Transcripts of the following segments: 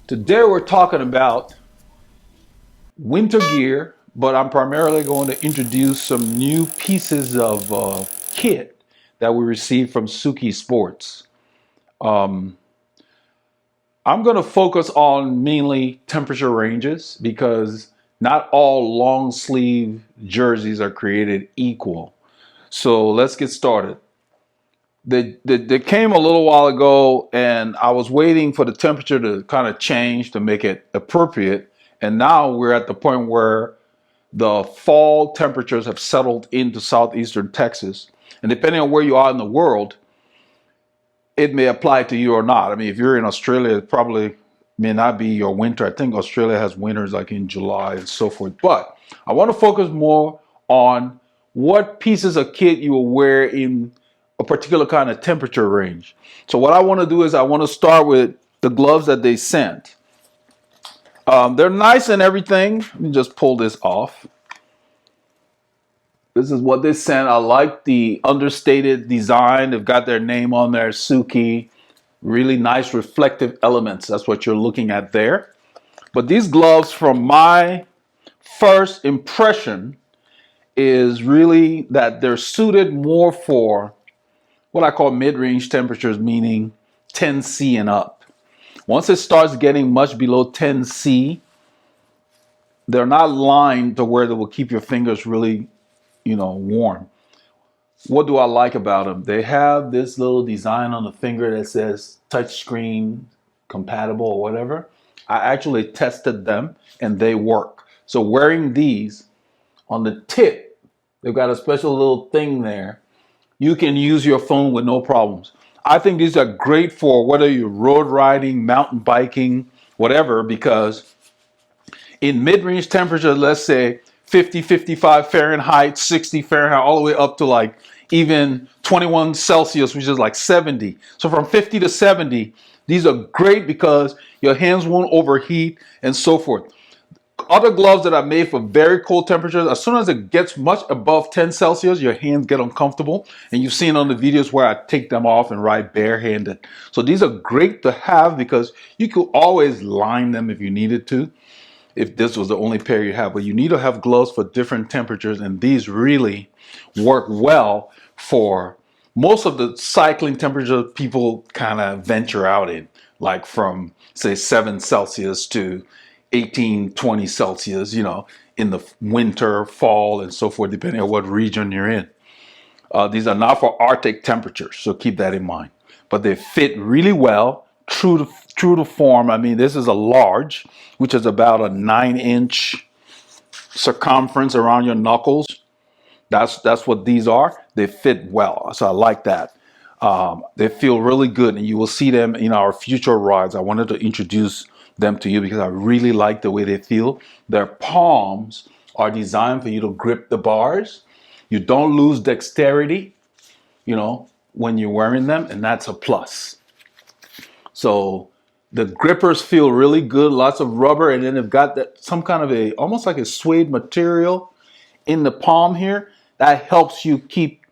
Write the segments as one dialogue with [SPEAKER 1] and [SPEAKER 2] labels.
[SPEAKER 1] Today we're talking about winter gear, but I'm primarily going to introduce some new pieces of kit that we received from SoukeSports. I'm going to focus on mainly temperature ranges because not all long sleeve jerseys are created equal. So let's get started. They came a little while ago and I was waiting for the temperature to kind of change to make it appropriate. And now we're at the point where the fall temperatures have settled into southeastern Texas. And depending on where you are in the world, it may apply to you or not. I mean, if you're in Australia, it probably may not be your winter. I think Australia has winters like in July and so forth. But I want to focus more on what pieces of kit you will wear in a particular kind of temperature range. So what I want to do is I want to start with the gloves that they sent. They're nice and everything. Let me just pull this off. This is what they sent. I like the understated design. They've got their name on there, Souke. Really nice reflective elements. That's what you're looking at there. But these gloves, from my first impression, is really that they're suited more for what I call mid-range temperatures, meaning 10°C and up. Once it starts getting much below 10°C, they're not lined to where they will keep your fingers really, warm. What do I like about them? They have this little design on the finger that says touchscreen compatible or whatever. I actually tested them and they work. So wearing these on the tip, they've got a special little thing there. You can use your phone with no problems. I think these are great for whether you're road riding, mountain biking, whatever, because in mid-range temperatures, let's say 50, 55 Fahrenheit, 60 Fahrenheit, all the way up to like even 21 Celsius, which is like 70. So from 50 to 70, these are great because your hands won't overheat and so forth. Other gloves that are made for very cold temperatures, as soon as it gets much above 10 Celsius, your hands get uncomfortable. And you've seen on the videos where I take them off and ride barehanded. So these are great to have because you could always line them if you needed to, if this was the only pair you have. But you need to have gloves for different temperatures, and these really work well for most of the cycling temperatures people kind of venture out in, like from, say, 7 Celsius to 18, 20 Celsius, in the winter, fall, and so forth, depending on what region you're in. These are not for Arctic temperatures, so keep that in mind. But they fit really well, true to form. I mean, this is a large, which is about a 9-inch circumference around your knuckles. That's what these are. They fit well, so I like that. They feel really good, and you will see them in our future rides. I wanted to introduce them to you because I really like the way they feel. Their palms are designed for you to grip the bars. You don't lose dexterity, when you're wearing them, and that's a plus. So the grippers feel really good, lots of rubber, and then they've got that some kind of almost like a suede material in the palm here that helps you keep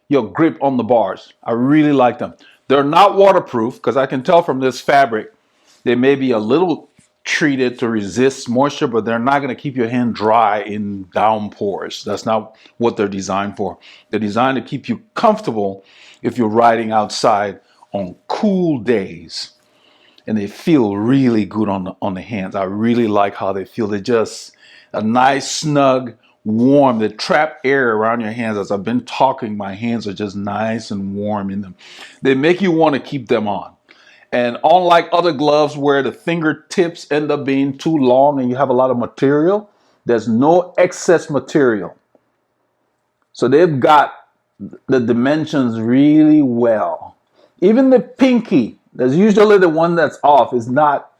[SPEAKER 1] your grip on the bars. I really like them. They're not waterproof because I can tell from this fabric they may be a little treated to resist moisture, but they're not going to keep your hand dry in downpours. That's not what they're designed for. They're designed to keep you comfortable if you're riding outside on cool days. And they feel really good on the hands. I really like how they feel. They're just a nice, snug, warm. They trap air around your hands. As I've been talking, my hands are just nice and warm in them. They make you want to keep them on. And unlike other gloves where the fingertips end up being too long and you have a lot of material, there's no excess material. So they've got the dimensions really well. Even the pinky, there's usually the one that's off, is not,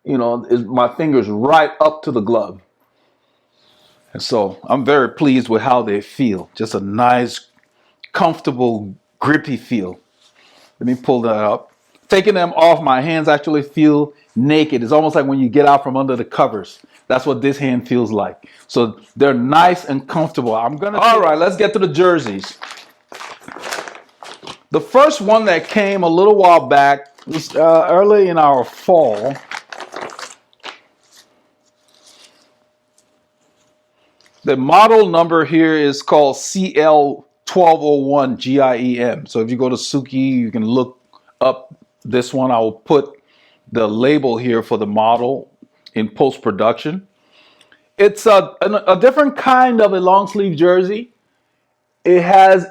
[SPEAKER 1] is my fingers right up to the glove. And so I'm very pleased with how they feel. Just a nice, comfortable, grippy feel. Let me pull that up. Taking them off, my hands actually feel naked. It's almost like when you get out from under the covers. That's what this hand feels like. So they're nice and comfortable. All right, let's get to the jerseys. The first one that came a little while back was early in our fall. The model number here is called CL1201 GIEM. So if you go to Souke, you can look up this one. I will put the label here for the model in post-production. It's a different kind of a long sleeve jersey. It has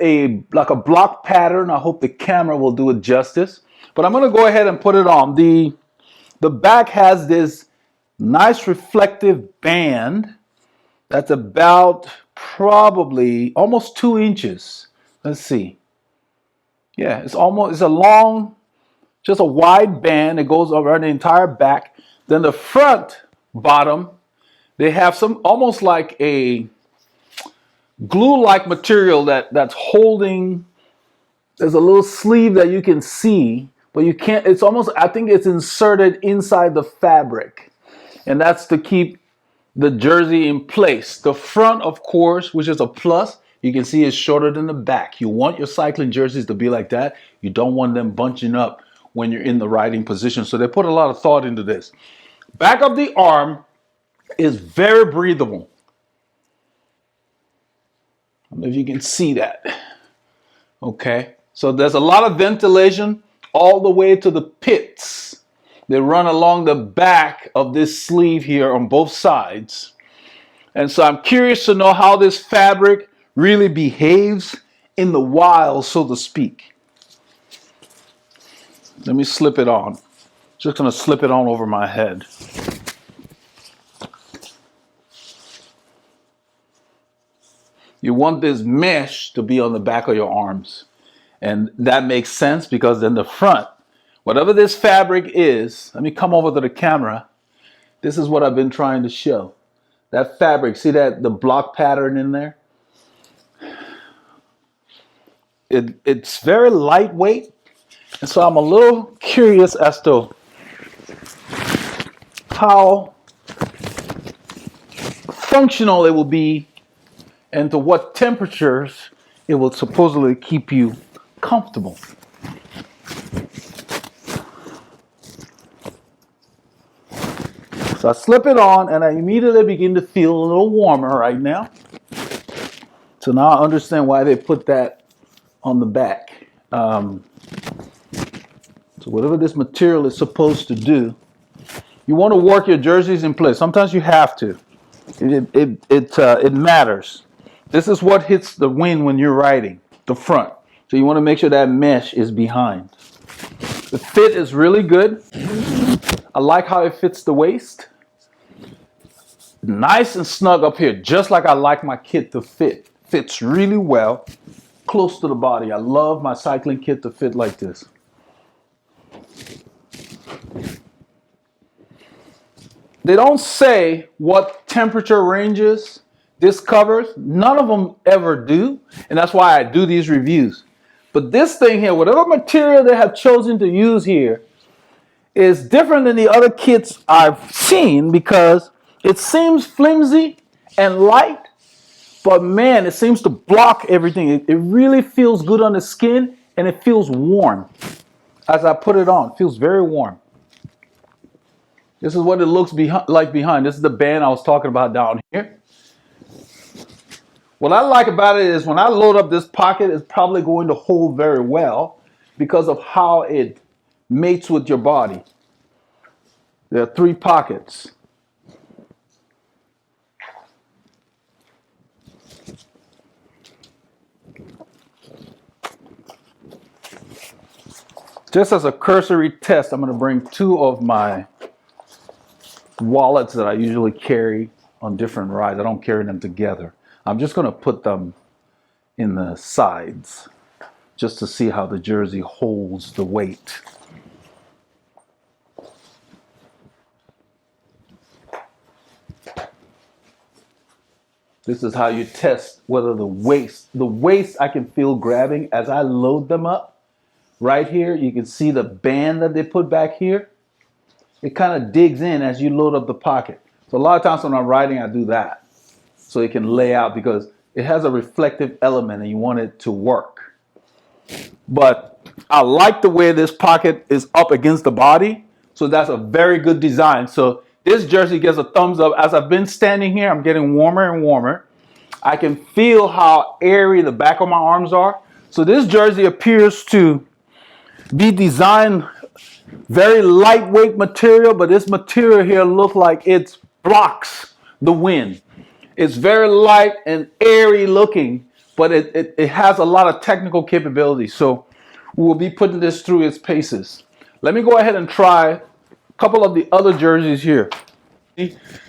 [SPEAKER 1] like a block pattern. I hope the camera will do it justice. But I'm going to go ahead and put it on. The back has this nice reflective band that's about probably almost 2 inches. Let's see. Yeah, it's a long, just a wide band. It goes around the entire back. Then the front bottom, they have some almost like a glue-like material that's holding. There's a little sleeve that you can see, but you can't. It's almost, I think it's inserted inside the fabric, and that's to keep the jersey in place. The front, of course, which is a plus, you can see is shorter than the back. You want your cycling jerseys to be like that. You don't want them bunching up when you're in the riding position. So they put a lot of thought into this. Back of the arm is very breathable. I don't know if you can see that. Okay, so there's a lot of ventilation all the way to the pits. They run along the back of this sleeve here on both sides. And so I'm curious to know how this fabric really behaves in the wild, so to speak. Let me slip it on. Just gonna slip it on over my head. You want this mesh to be on the back of your arms. And that makes sense because in the front, whatever this fabric is, let me come over to the camera. This is what I've been trying to show. That fabric, see that, the block pattern in there? It's very lightweight. And so I'm a little curious as to how functional it will be and to what temperatures it will supposedly keep you comfortable. So I slip it on and I immediately begin to feel a little warmer right now. So now I understand why they put that on the back. So whatever this material is supposed to do, you want to work your jerseys in place. Sometimes you have to. It matters. This is what hits the wind when you're riding, the front. So you want to make sure that mesh is behind. The fit is really good. I like how it fits the waist. Nice and snug up here, just like I like my kit to fit. Fits really well, close to the body. I love my cycling kit to fit like this. They don't say what temperature ranges this covers. None of them ever do, and that's why I do these reviews. But this thing here, whatever material they have chosen to use here, is different than the other kits I've seen because it seems flimsy and light, but man, it seems to block everything. It really feels good on the skin, and it feels warm. As I put it on, it feels very warm. This is what it looks like behind. This is the band I was talking about down here. What I like about it is when I load up this pocket, it's probably going to hold very well because of how it mates with your body. There are 3 pockets. Just as a cursory test, I'm going to bring 2 of my wallets that I usually carry on different rides. I don't carry them together. I'm just going to put them in the sides just to see how the jersey holds the weight. This is how you test whether the waist I can feel grabbing as I load them up. Right here, you can see the band that they put back here. It kind of digs in as you load up the pocket. So a lot of times when I'm riding, I do that. So it can lay out because it has a reflective element and you want it to work. But I like the way this pocket is up against the body. So that's a very good design. So this jersey gets a thumbs up. As I've been standing here, I'm getting warmer and warmer. I can feel how airy the back of my arms are. So this jersey appears to be designed very lightweight material, but this material here looks like it blocks the wind. It's very light and airy looking, but it has a lot of technical capabilities. So we'll be putting this through its paces. Let me go ahead and try a couple of the other jerseys here.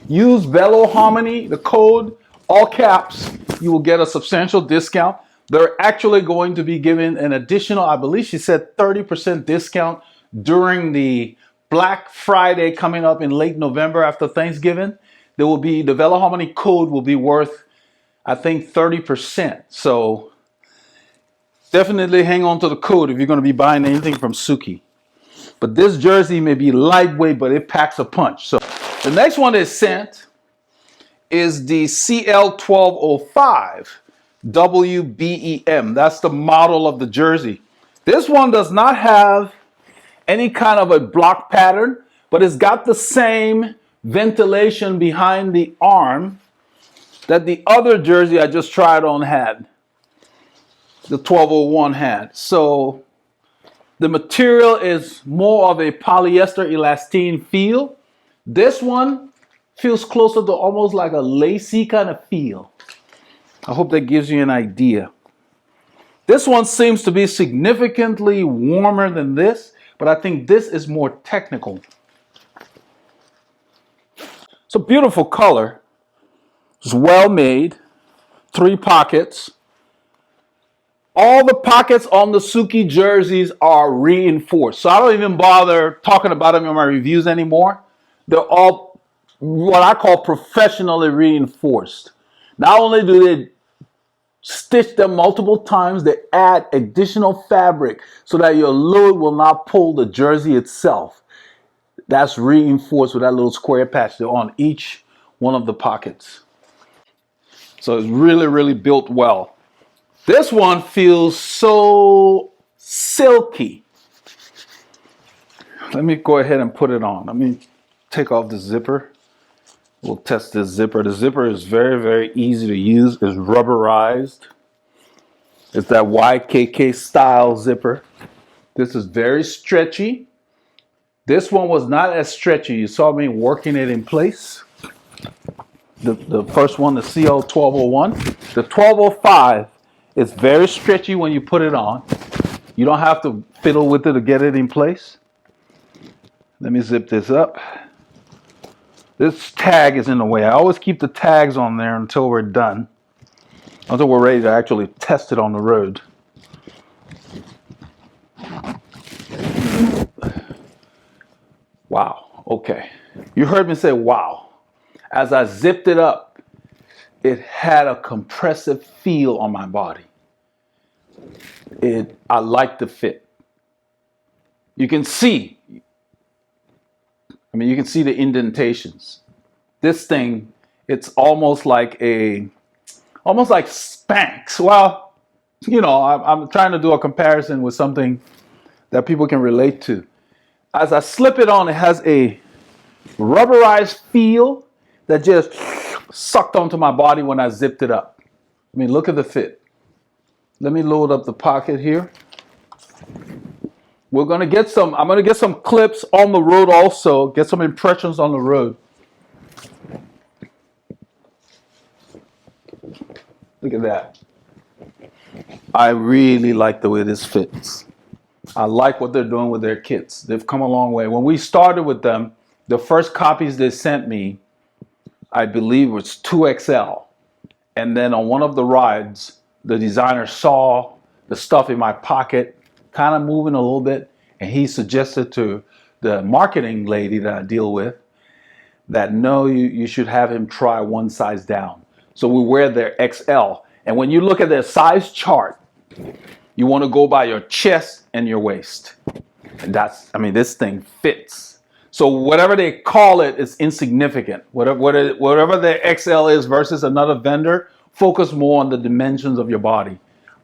[SPEAKER 1] Use Veloharmony, the code, all caps. You will get a substantial discount. They're actually going to be giving an additional, I believe she said 30% discount during the Black Friday coming up in late November after Thanksgiving. There will be, the Veloharmony code will be worth, I think, 30%. So definitely hang on to the code if you're going to be buying anything from Souke. But this jersey may be lightweight, but it packs a punch. So the next one is sent is the CL1205 WBEM. That's the model of the jersey. This one does not have any kind of a block pattern, but it's got the same ventilation behind the arm that the other jersey I just tried on had. The 1201 had. So the material is more of a polyester elastane feel. This one feels closer to almost like a lacy kind of feel. I hope that gives you an idea. This one seems to be significantly warmer than this, but I think this is more technical. It's a beautiful color. It's well made. 3 pockets. All the pockets on the Souke jerseys are reinforced. So I don't even bother talking about them in my reviews anymore. They're all what I call professionally reinforced. Not only do they stitch them multiple times, they add additional fabric so that your load will not pull the jersey itself. That's reinforced with that little square patch there on each one of the pockets. So it's really, really built well. This one feels so silky. Let me go ahead and put it on. Let me take off the zipper. We'll test this zipper. The zipper is very, very easy to use. It's rubberized. It's that YKK style zipper. This is very stretchy. This one was not as stretchy. You saw me working it in place. The first one, the CL1201. The 1205 is very stretchy when you put it on. You don't have to fiddle with it to get it in place. Let me zip this up. This tag is in the way. I always keep the tags on there until we're done. Until we're ready to actually test it on the road. Wow. Okay. You heard me say wow. As I zipped it up, it had a compressive feel on my body. I like the fit. You can see. You can see the indentations. This thing, it's almost like Spanx. Well, you know, I'm trying to do a comparison with something that people can relate to. As I slip it on, it has a rubberized feel that just sucked onto my body when I zipped it up. I mean, look at the fit. Let me load up the pocket here. I'm gonna get some clips on the road also, get some impressions on the road. Look at that. I really like the way this fits. I like what they're doing with their kits. They've come a long way. When we started with them, the first copies they sent me, I believe was 2XL. And then on one of the rides, the designer saw the stuff in my pocket kind of moving a little bit, and he suggested to the marketing lady that I deal with that no, you should have him try one size down. So we wear their XL. And when you look at their size chart, you want to go by your chest and your waist. And this thing fits. So whatever they call it is insignificant. Whatever their XL is versus another vendor, focus more on the dimensions of your body.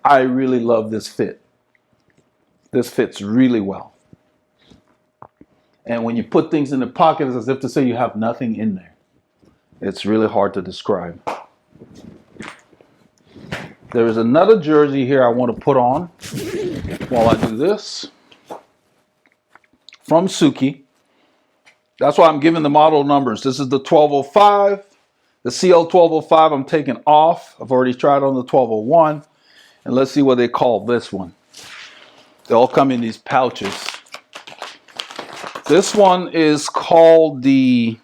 [SPEAKER 1] I really love this fit. This fits really well. And when you put things in the pocket, it's as if to say you have nothing in there. It's really hard to describe. There is another jersey here I want to put on while I do this. From Souke. That's why I'm giving the model numbers. This is the 1205. The CL1205 I'm taking off. I've already tried on the 1201. And let's see what they call this one. They all come in these pouches. This one is called the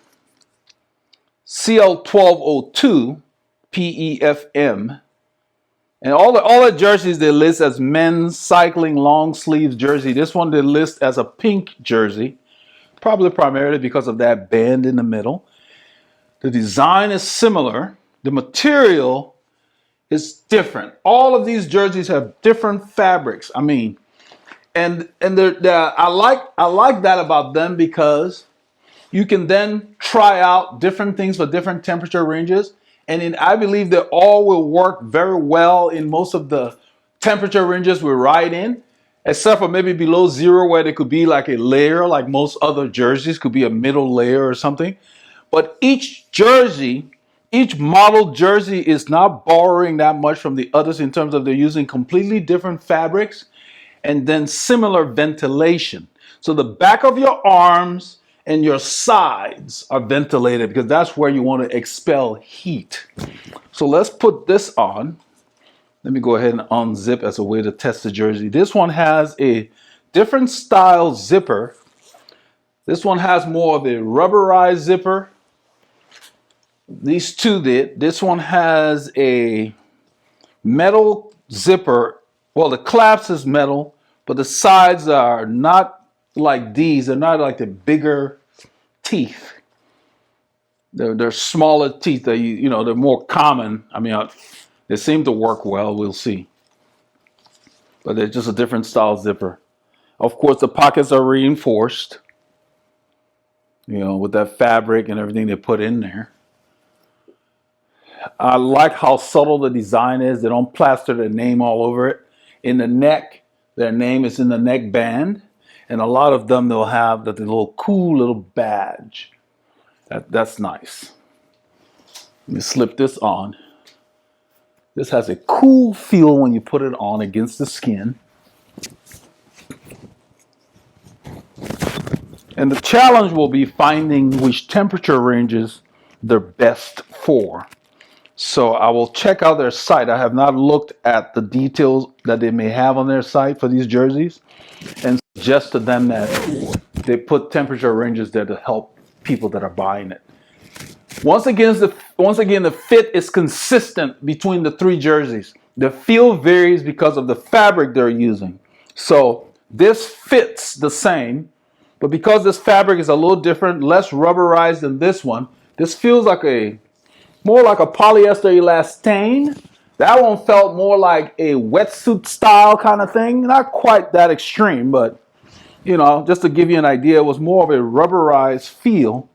[SPEAKER 1] CL1202 PEFM. And all the jerseys they list as men's cycling long sleeves jersey. This one they list as a pink jersey, probably primarily because of that band in the middle. The design is similar. The material is different. All of these jerseys have different fabrics. I mean, and I like that about them because you can then try out different things for different temperature ranges. And I believe that all will work very well in most of the temperature ranges we ride in, except for maybe below zero where there could be like a layer, like most other jerseys, could be a middle layer or something. But each jersey, each model jersey is not borrowing that much from the others in terms of they're using completely different fabrics and then similar ventilation. So the back of your arms and your sides are ventilated because that's where you want to expel heat. So let's put this on. Let me go ahead and unzip as a way to test the jersey. This one has a different style zipper. This one has more of a rubberized zipper. These two did. This one has a metal zipper. Well, the clasp is metal, but the sides are not like these. They're not like the bigger teeth. They're smaller teeth. They're more common. I mean, they seem to work well. We'll see. But they're just a different style zipper. Of course, the pockets are reinforced, with that fabric and everything they put in there. I like how subtle the design is. They don't plaster their name all over it. In the neck, their name is in the neck band. And a lot of them, they'll have the little cool little badge. That's nice. Let me slip this on. This has a cool feel when you put it on against the skin. And the challenge will be finding which temperature ranges they're best for. So I will check out their site. I have not looked at the details that they may have on their site for these jerseys and suggest to them that they put temperature ranges there to help people that are buying it. Once again, the fit is consistent between the three jerseys. The feel varies because of the fabric they're using. So this fits the same, but because this fabric is a little different, less rubberized than this one, this feels like more like a polyester elastane. That one felt more like a wetsuit style kind of thing. Not quite that extreme, but just to give you an idea, it was more of a rubberized feel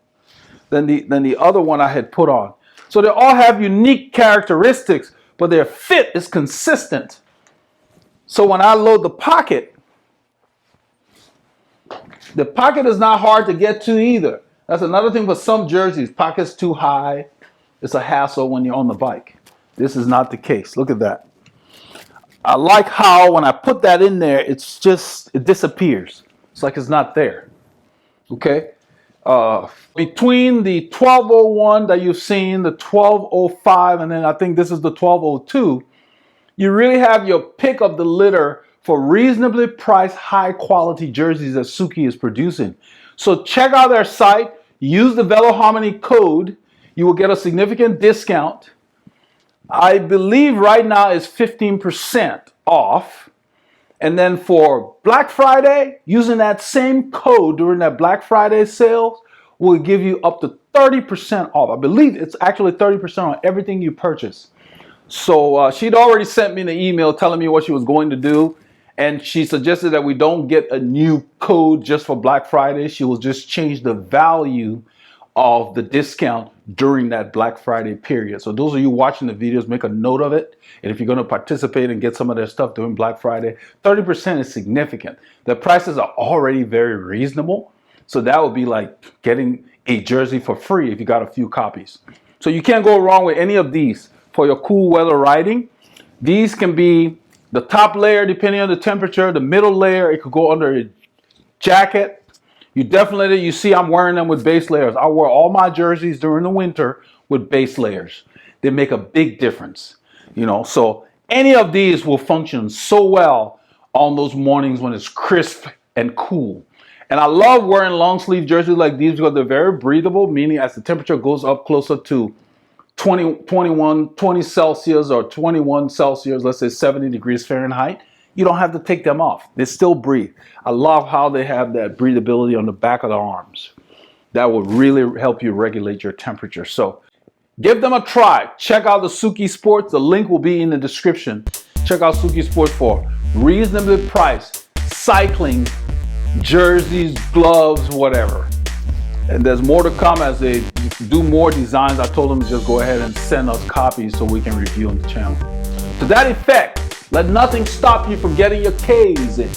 [SPEAKER 1] than the other one I had put on. So they all have unique characteristics, but their fit is consistent. So when I load the pocket is not hard to get to either. That's another thing for some jerseys. Pocket's too high. It's a hassle when you're on the bike. This is not the case. Look at that. I like how when I put that in there, it disappears. It's like it's not there. Okay? Between the 1201 that you've seen, the 1205, and then I think this is the 1202, you really have your pick of the litter for reasonably priced, high quality jerseys that Souke is producing. So check out their site. Use the Veloharmony code. You will get a significant discount. I believe right now is 15% off. And then for Black Friday, using that same code during that Black Friday sales will give you up to 30% off. I believe it's actually 30% on everything you purchase. So she'd already sent me the email telling me what she was going to do. And she suggested that we don't get a new code just for Black Friday. She will just change the value of the discount during that Black Friday period. So those of you watching the videos, make a note of it. And if you're going to participate and get some of their stuff during Black Friday, 30% is significant. The prices are already very reasonable. So that would be like getting a jersey for free if you got a few copies. So you can't go wrong with any of these for your cool weather riding. These can be the top layer depending on the temperature, the middle layer, it could go under a jacket. You see I'm wearing them with base layers. I wear all my jerseys during the winter with base layers. They make a big difference. So any of these will function so well on those mornings when it's crisp and cool. And I love wearing long sleeve jerseys like these because they're very breathable, meaning as the temperature goes up closer to 20 Celsius or 21 Celsius, let's say 70 degrees Fahrenheit, you don't have to take them off. They still breathe. I love how they have that breathability on the back of the arms. That will really help you regulate your temperature. So give them a try. Check out the SoukeSports. The link will be in the description. Check out SoukeSports for reasonably priced cycling jerseys, gloves, whatever. And there's more to come as they do more designs. I told them to just go ahead and send us copies so we can review on the channel. To that effect, let nothing stop you from getting your K's in.